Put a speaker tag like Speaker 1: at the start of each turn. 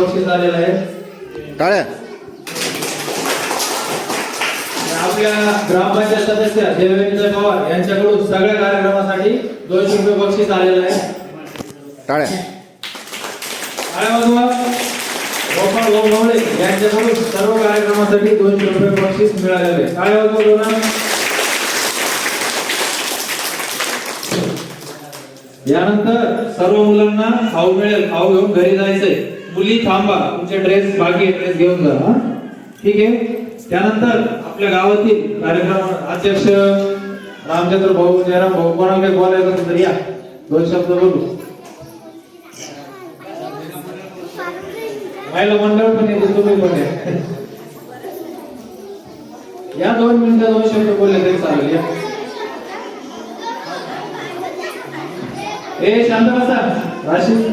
Speaker 1: बक्षीस आलेलं आहे.
Speaker 2: टाळ्या.
Speaker 1: आपल्या ग्रामपंचायत सदस्य देवेंद्र पवार यांच्याकडून सगळ्या कार्यक्रमासाठी 200 रुपये बक्षीस आलेलं आहे.
Speaker 2: टाळ्या.
Speaker 1: गोपाळ गोंगवळे यांच्याकडून सर्व कार्यक्रमासाठी 200 रुपये बक्षीस मिळालेले आहे. टाळ्या वाजवा. यानंतर सर्व मुलांना खाऊ मिळेल, खाऊ घेऊन घरी जायचंय. मुली थांबा, तुमचे ड्रेस बाकी ड्रेस घेऊन जा. ठीक आहे. त्यानंतर आपल्या गावातील कार्यक्रम अध्यक्ष रामचंद्र भाऊ, जयराम भाऊ, कोणाला काही बोलायचं असेल तर या, 2 शब्द बोलू. महिला मंडळ पण येते, तुम्ही पण या 2 मिनिटं 2 शब्द बोलले तरी चालेल. या ए शांत बसा. राशीद